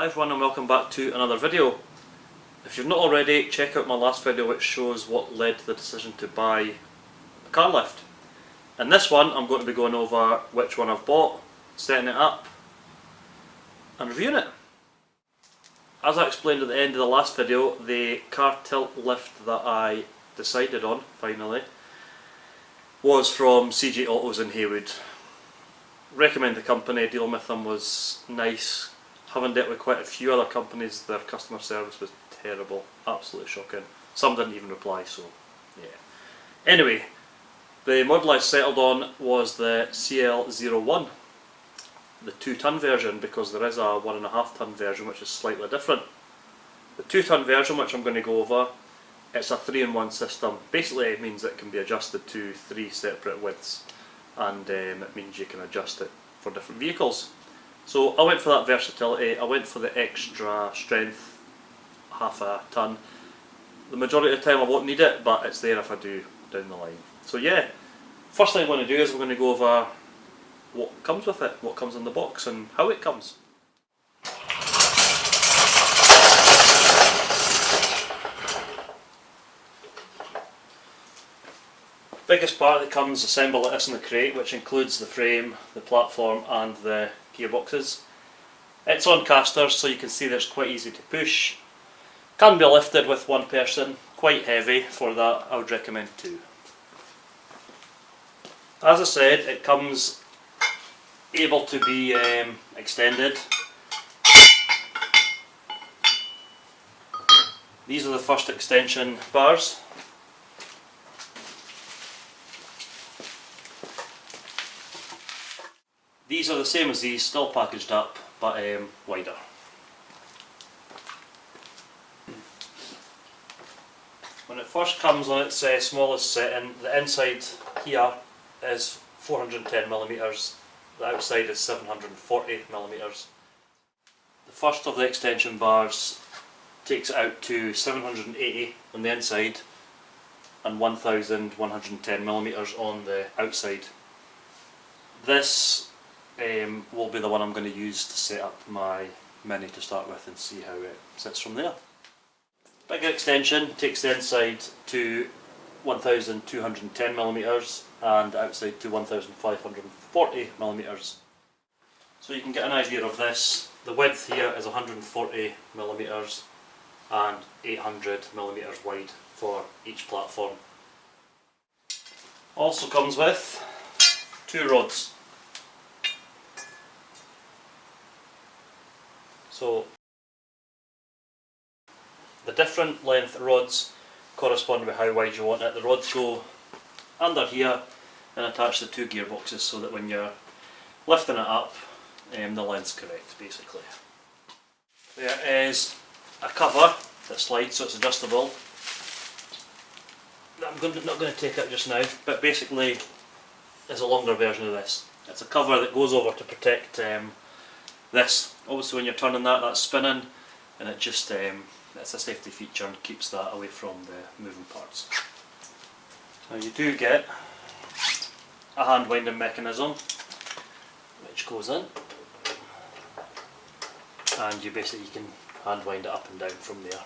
Hi everyone and welcome back to another video. If you've not already, check out my last video which shows what led to the decision to buy a car lift. In this one I'm going to be going over which one I've bought, setting it up and reviewing it. As I explained at the end of the last video, the car tilt lift that I decided on finally was from CJ Autos in Haywood. Recommend the company, dealing with them was nice. Having dealt with quite a few other companies, their customer service was terrible, absolutely shocking. Some didn't even reply, so yeah. Anyway, the model I settled on was the CL01, the 2-ton version, because there is a 1.5-ton version which is slightly different. The 2-ton version, which I'm going to go over, it's a 3-in-1 system. Basically it means it can be adjusted to 3 separate widths, and it means you can adjust it for different vehicles. So I went for that versatility, I went for the extra strength, half a ton. The majority of the time I won't need it, but it's there if I do down the line. So yeah, first thing I'm going to do is I'm going to go over what comes with it, what comes in the box and how it comes. Biggest part that comes assembled like this in the crate, which includes the frame, the platform and the gearboxes. It's on casters, so you can see that it's quite easy to push. Can be lifted with one person, quite heavy. For that I would recommend 2. As I said, it comes able to be extended. These are the first extension bars. These are the same as these, still packaged up, but wider. When it first comes on its smallest setting, the inside here is 410mm, the outside is 740mm. The first of the extension bars takes it out to 780 on the inside and 1110mm on the outside. This will be the one I'm going to use to set up my Mini to start with and see how it sits from there. Bigger extension takes the inside to 1210mm and the outside to 1540mm. So you can get an idea of this. The width here is 140mm and 800mm wide for each platform. Also comes with 2 rods. So the different length rods correspond with how wide you want it. The rods go under here and attach the 2 gearboxes so that when you're lifting it up, the length's correct basically. There is a cover that slides, so it's adjustable. I'm not going to take it just now, but basically it's a longer version of this. It's a cover that goes over to protect this. Obviously when you're turning that, that's spinning, and it just it's a safety feature and keeps that away from the moving parts. Now you do get a hand winding mechanism which goes in, and you can hand wind it up and down from there.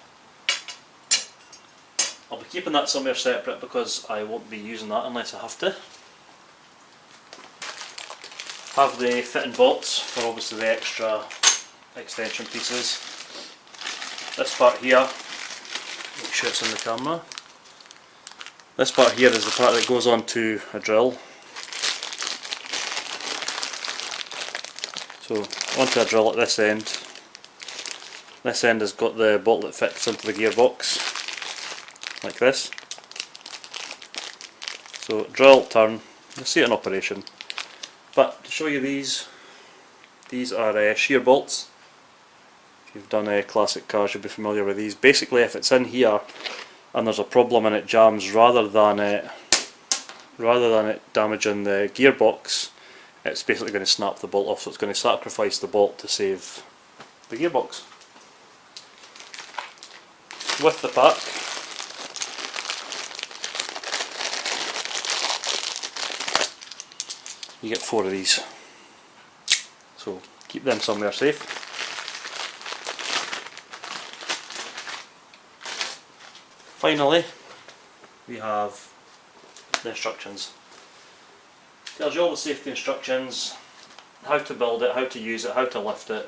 I'll be keeping that somewhere separate because I won't be using that unless I have to. Have the fitting bolts for obviously the extra extension pieces. This part here, make sure it's in the camera. This part here is the part that goes onto a drill. So onto a drill at this end. This end has got the bolt that fits into the gearbox, like this. So drill, turn, you'll see it in operation. But to show you these are shear bolts. If you've done classic cars you'll be familiar with these. Basically if it's in here and there's a problem and it jams, rather than it damaging the gearbox, it's basically going to snap the bolt off, so it's going to sacrifice the bolt to save the gearbox. With the pack you get 4 of these, so keep them somewhere safe. Finally, we have the instructions. Tells you all the safety instructions, how to build it, how to use it, how to lift it.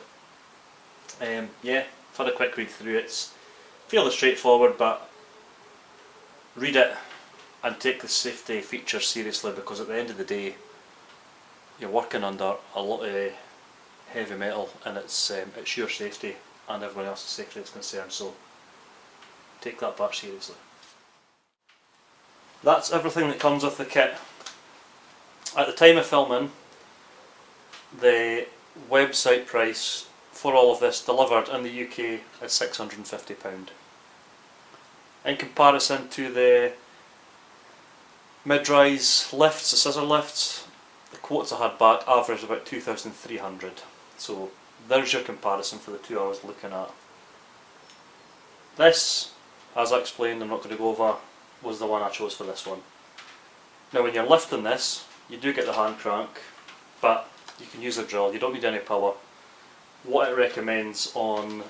Yeah, I've had a quick read through. It's fairly straightforward, but read it and take the safety features seriously, because at the end of the day you're working under a lot of heavy metal, and it's your safety and everyone else's safety that's concerned, so take that part seriously. That's everything that comes with the kit. At the time of filming, the website price for all of this delivered in the UK is £650. In comparison to the mid-rise lifts, the scissor lifts, the quotes I had back averaged about 2,300. So there's your comparison for the two I was looking at. This, as I explained, I'm not going to go over, was the one I chose for this one. Now when you're lifting this, you do get the hand crank, but you can use a drill, you don't need any power. What it recommends on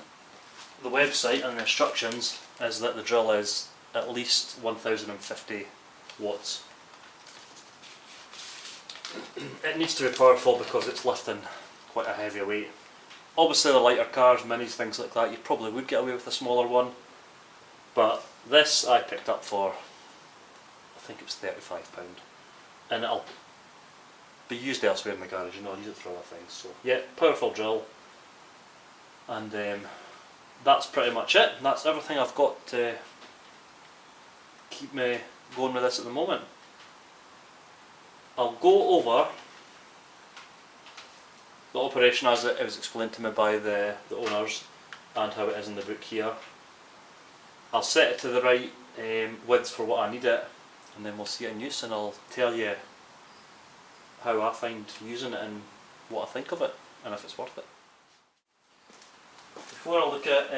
the website and the instructions is that the drill is at least 1050 watts. It needs to be powerful because it's lifting quite a heavy weight. Obviously the lighter cars, minis, things like that, you probably would get away with a smaller one, but this I picked up for, I think it was £35, and it'll be used elsewhere in my garage, I'll use it for other things. So yeah, powerful drill, and that's pretty much it. That's everything I've got to keep me going with this at the moment. I'll go over the operation as it was explained to me by the owners and how it is in the book here. I'll set it to the right width for what I need it, and then we'll see it in use, and I'll tell you how I find using it and what I think of it and if it's worth it. Before I look at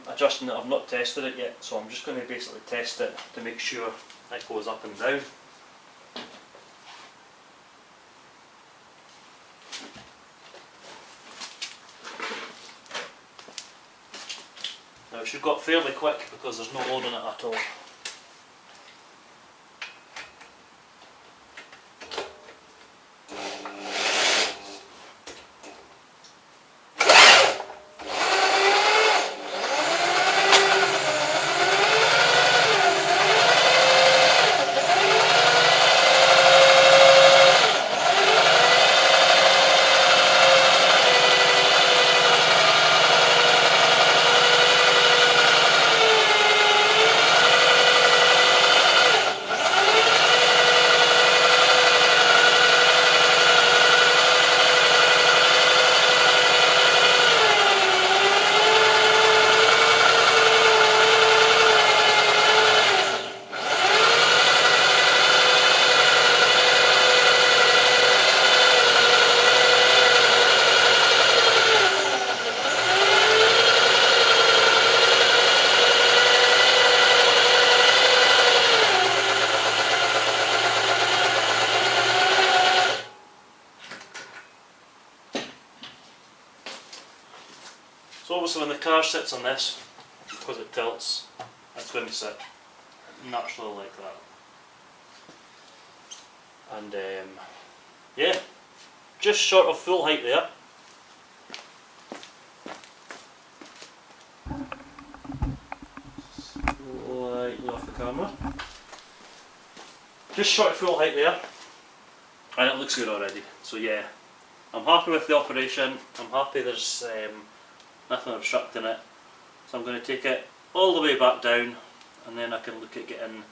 adjusting it, I've not tested it yet, so I'm just going to basically test it to make sure it goes up and down. Now it should go up fairly quick because there's no load on it at all. So obviously when the car sits on this, because it tilts, it's going to sit naturally like that. And yeah, just short of full height there. Slightly off the camera. Just short of full height there, and it looks good already. So yeah, I'm happy with the operation. I'm happy there's nothing obstructing it. So I'm going to take it all the way back down, and then I can look at getting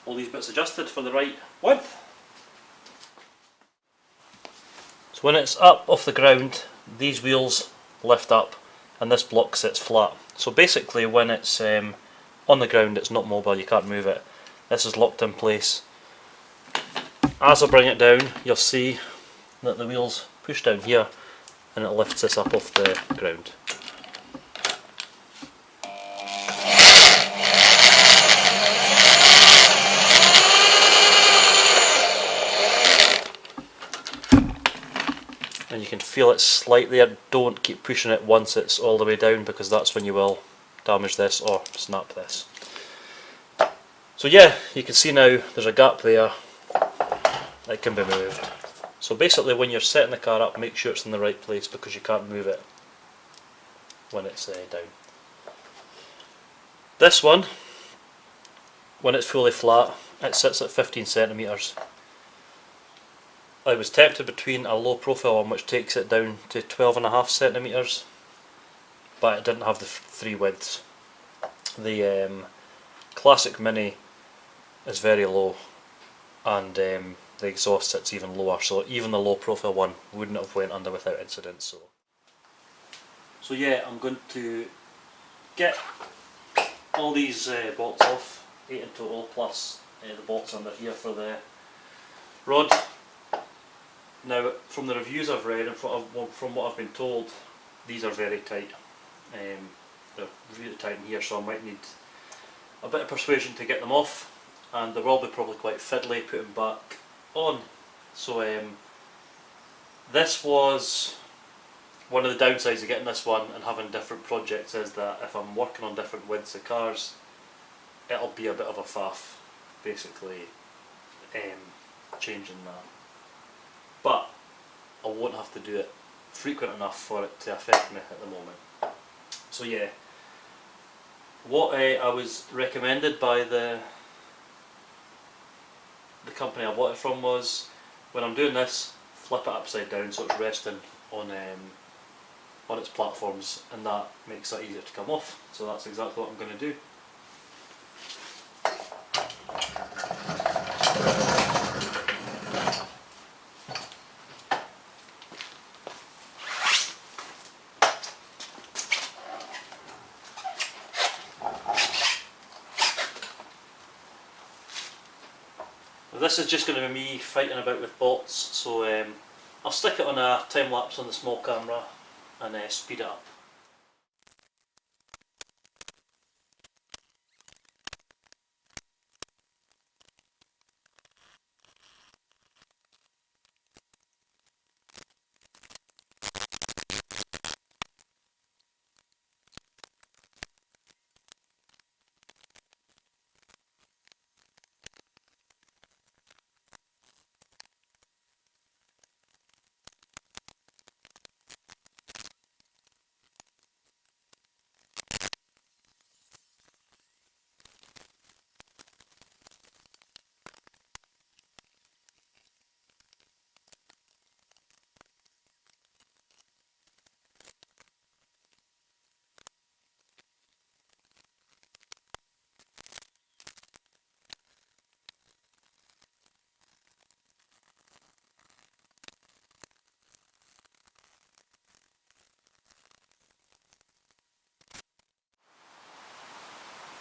all these bits adjusted for the right width. So when it's up off the ground, these wheels lift up and this block sits flat. So basically when it's on the ground, it's not mobile, you can't move it. This is locked in place. As I bring it down, you'll see that the wheels push down here and it lifts this up off the ground. And you can feel it slightly. Don't keep pushing it once it's all the way down, because that's when you will damage this or snap this. So yeah, you can see now there's a gap there that can be moved. So basically when you're setting the car up, make sure it's in the right place because you can't move it when it's down. This one, when it's fully flat, it sits at 15 centimetres. I was tempted between a low profile one which takes it down to 12.5 centimetres, but it didn't have the three widths. The Classic Mini is very low, and the exhaust sits even lower, so even the low profile one wouldn't have went under without incident. So yeah, I'm going to get all these bolts off, 8 in total, plus the bolts under here for the rod. Now, from the reviews I've read and from what I've been told, these are very tight. They're really tight in here, so I might need a bit of persuasion to get them off, and they will be probably quite fiddly putting back on. So this was one of the downsides of getting this one and having different projects, is that if I'm working on different widths of cars, it'll be a bit of a faff, basically, changing that. But I won't have to do it frequent enough for it to affect me at the moment. So yeah, what I was recommended by the company I bought it from was, when I'm doing this, flip it upside down so it's resting on its platforms, and that makes it easier to come off. So that's exactly what I'm going to do. This is just going to be me fighting about with bolts, so I'll stick it on a time lapse on the small camera and speed it up.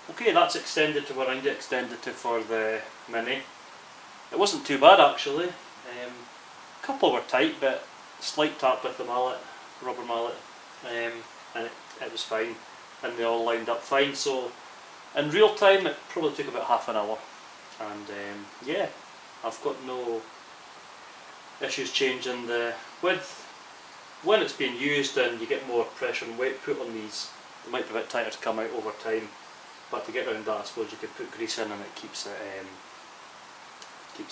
Okay, that's extended to where I need it extended to for the Mini. It wasn't too bad actually. A couple were tight, but slight tap with the mallet, rubber mallet, and it was fine, and they all lined up fine. So in real time it probably took about half an hour, and yeah, I've got no issues changing the width. When it's being used and you get more pressure and weight put on these, it might be a bit tighter to come out over time. But to get around that, I suppose you could put grease in and it keeps it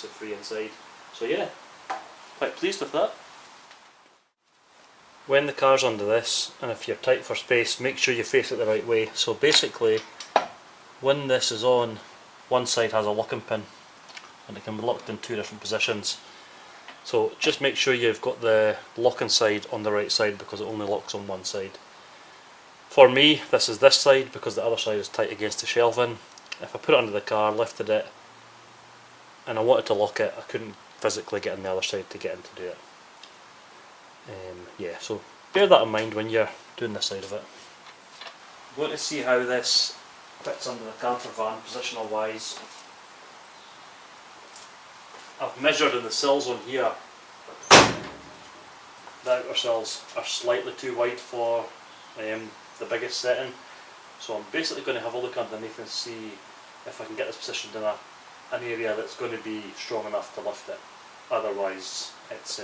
free inside. So yeah, quite pleased with that. When the car's under this, and if you're tight for space, make sure you face it the right way. So basically, when this is on, one side has a locking pin, and it can be locked in two different positions. So just make sure you've got the locking side on the right side, because it only locks on one side. For me, this is this side because the other side is tight against the shelving. If I put it under the car, lifted it, and I wanted to lock it, I couldn't physically get on the other side to get in to do it. Yeah, so bear that in mind when you're doing this side of it. I'm going to see how this fits under the camper van, positional wise. I've measured in the sills on here. The outer sills are slightly too wide for the biggest setting, so I'm basically going to have a look underneath and see if I can get this positioned in an area that's going to be strong enough to lift it. Otherwise it's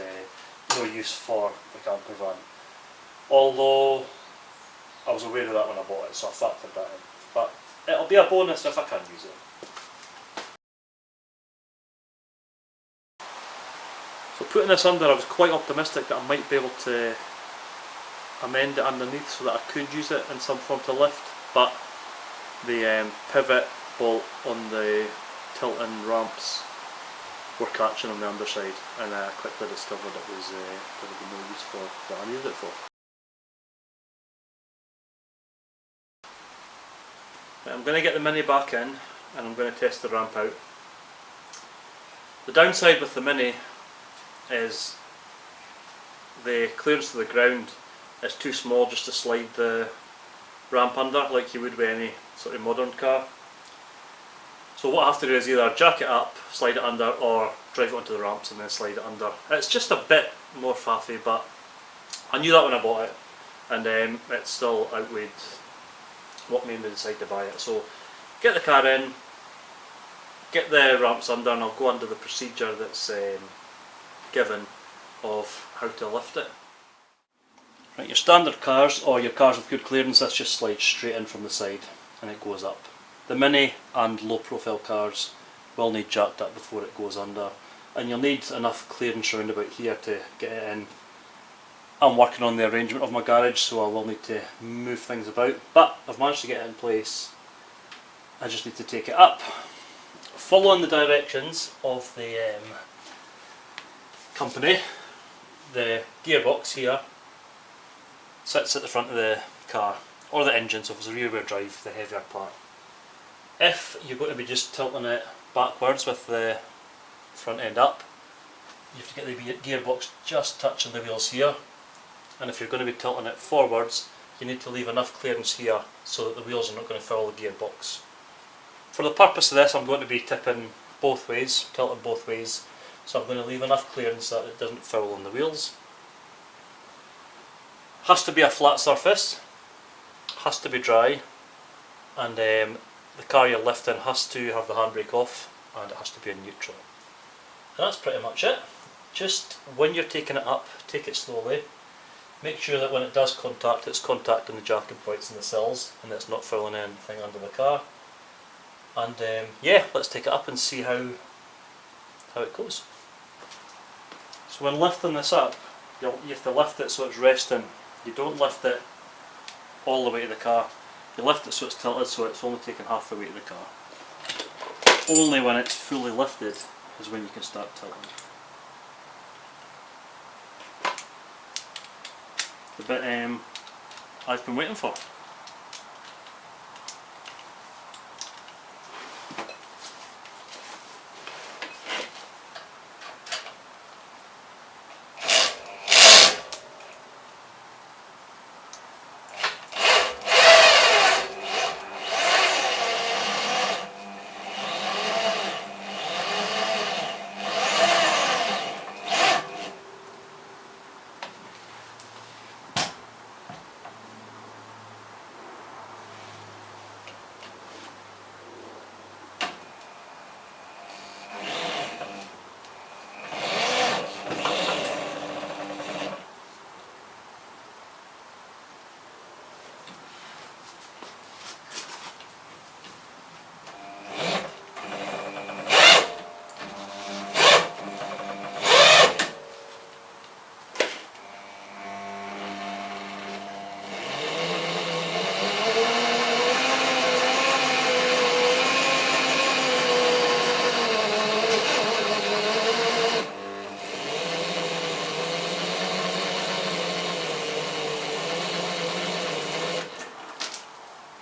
no use for the camper van. Although I was aware of that when I bought it, so I factored that in. But it'll be a bonus if I can use it. putting this under, I was quite optimistic that I might be able to amend it underneath so that I could use it in some form to lift, but the pivot bolt on the tilt-in ramps were catching on the underside, and I quickly discovered it was going to be no use for what I needed it for. Right, I'm going to get the Mini back in and I'm going to test the ramp out. The downside with the Mini is the clearance to the ground is too small just to slide the ramp under like you would with any sort of modern car. So what I have to do is either jack it up, slide it under, or drive it onto the ramps and then slide it under. It's just a bit more faffy, but I knew that when I bought it, and it still outweighed what made me decide to buy it. So get the car in, get the ramps under, and I'll go under the procedure that's given of how to lift it. Right, your standard cars, or your cars with good clearance, this just slides straight in from the side and it goes up. The Mini and low profile cars will need jacked up before it goes under, and you'll need enough clearance around about here to get it in. I'm working on the arrangement of my garage, so I will need to move things about, but I've managed to get it in place. I just need to take it up. Following the directions of the company, the gearbox here sits at the front of the car, or the engine, so if it's a rear wheel drive, the heavier part. If you're going to be just tilting it backwards with the front end up, you have to get the gearbox just touching the wheels here, and if you're going to be tilting it forwards, you need to leave enough clearance here so that the wheels are not going to foul the gearbox. For the purpose of this, I'm going to be tipping both ways, tilting both ways, so I'm going to leave enough clearance that it doesn't foul on the wheels. Has to be a flat surface, has to be dry, and the car you're lifting has to have the handbrake off, and it has to be in neutral. And that's pretty much it. Just when you're taking it up, take it slowly. Make sure that when it does contact, it's contacting the jacking points and the sills, and it's not fouling anything under the car. And yeah, let's take it up and see how it goes. So when lifting this up, you have to lift it so it's resting. You don't lift it all the way to the car. You lift it so it's tilted, so it's only taking half the weight of the car. Only when it's fully lifted is when you can start tilting. The bit I've been waiting for.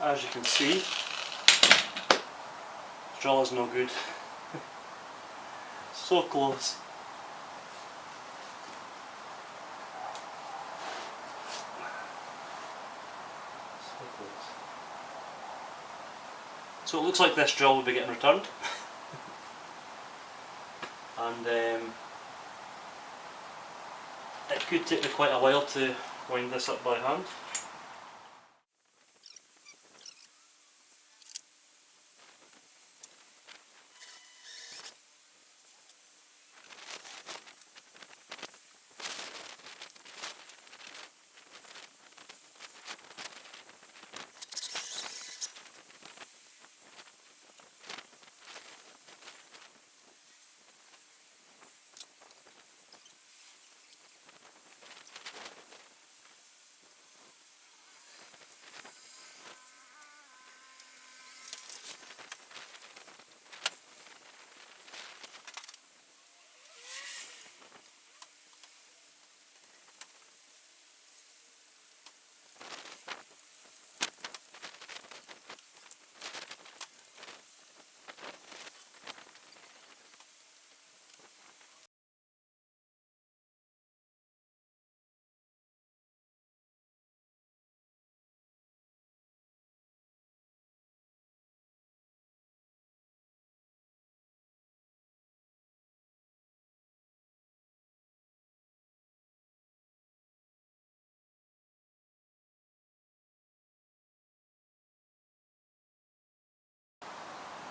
As you can see, the drill is no good. So close. So close. So it looks like this drill will be getting returned. And it could take me quite a while to wind this up by hand.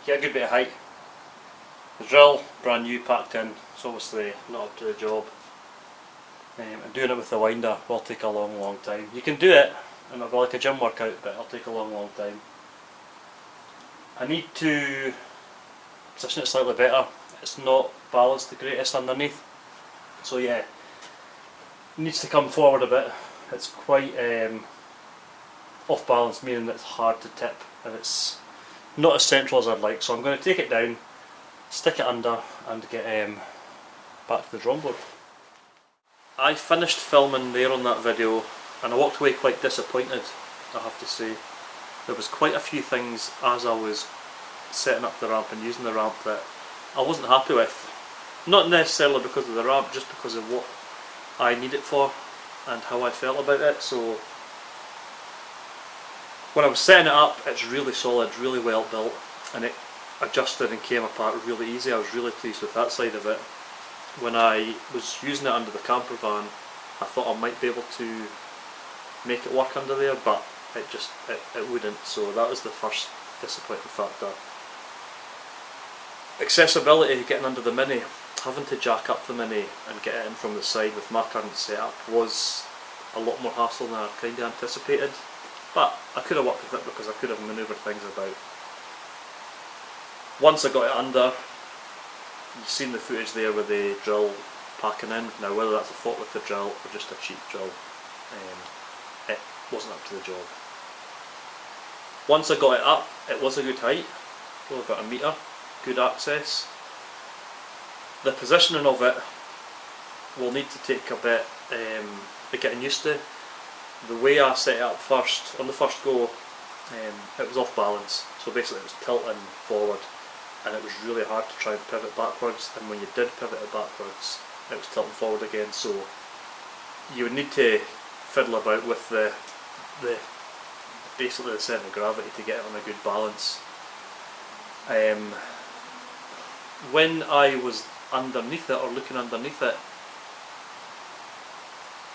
get a good bit of height. The drill, brand new, packed in, it's obviously not up to the job. And doing it with the winder will take a long time. You can do it, and it'll be like a gym workout, but it'll take a long time. I need to position it slightly better. It's not balanced the greatest underneath, so yeah, it needs to come forward a bit. It's quite off balance, meaning it's hard to tip, and it's not as central as I'd like. So I'm going to take it down, stick it under, and get back to the drawing board. I finished filming there on that video, and I walked away quite disappointed, I have to say. There was quite a few things as I was setting up the ramp and using the ramp that I wasn't happy with. Not necessarily because of the ramp, just because of what I need it for and how I felt about it. So when I was setting it up, it's really solid, really well built, and it adjusted and came apart really easy. I was really pleased with that side of it. When I was using it under the camper van, I thought I might be able to make it work under there, but it wouldn't, so that was the first disappointing factor. Accessibility, getting under the Mini, having to jack up the Mini and get it in from the side with my current setup was a lot more hassle than I kind of anticipated, but I could have worked with it because I could have manoeuvred things about. Once I got it under, you've seen the footage there with the drill packing in. Now whether that's a fault with the drill or just a cheap drill, it wasn't up to the job. Once I got it up, it was a good height, probably about a metre, good access. The positioning of it will need to take a bit of getting used to. The way I set it up first, on the first go, it was off balance, so basically it was tilting forward, and it was really hard to try and pivot backwards, and when you did pivot it backwards, it was tilting forward again, so you would need to fiddle about with basically the centre of gravity to get it on a good balance. When I was underneath it or looking underneath it,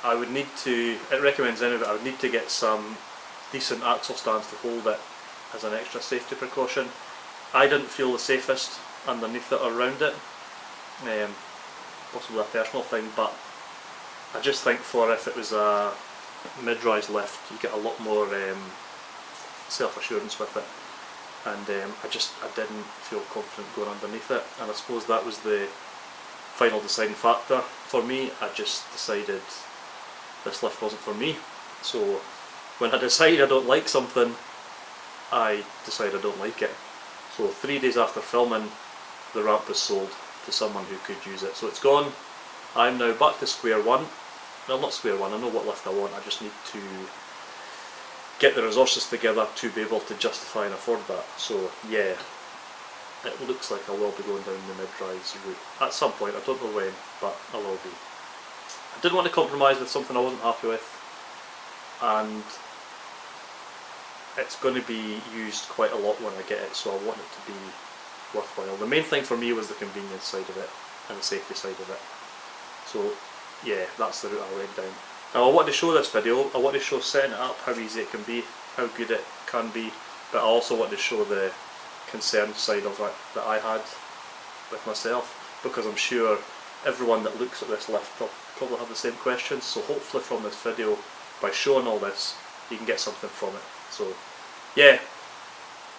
I would need to, it recommends anyway, I would need to get some decent axle stands to hold it as an extra safety precaution. I didn't feel the safest underneath it or around it, possibly a personal thing, but I just think for if it was a mid-rise lift, you get a lot more self-assurance with it, and I didn't feel confident going underneath it, and I suppose that was the final deciding factor for me. I just decided this lift wasn't for me. So when I decide I don't like something, I decide I don't like it. So 3 days after filming, the ramp was sold to someone who could use it. So it's gone. I'm now back to square one. Well, not square one, I know what lift I want, I just need to get the resources together to be able to justify and afford that. So yeah, it looks like I will be going down the mid-rise route at some point. I don't know when, but I will be. I didn't want to compromise with something I wasn't happy with, and it's going to be used quite a lot when I get it, so I want it to be worthwhile. The main thing for me was the convenience side of it and the safety side of it. So yeah, that's the route I went down. Now I want to show this video, I want to show setting it up, how easy it can be, how good it can be, but I also want to show the concerned side of it that I had with myself, because I'm sure everyone that looks at this lift will probably have the same questions. So hopefully from this video, by showing all this, you can get something from it. So yeah,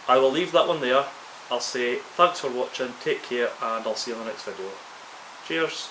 I will leave that one there. I'll say thanks for watching, take care, and I'll see you in the next video. Cheers!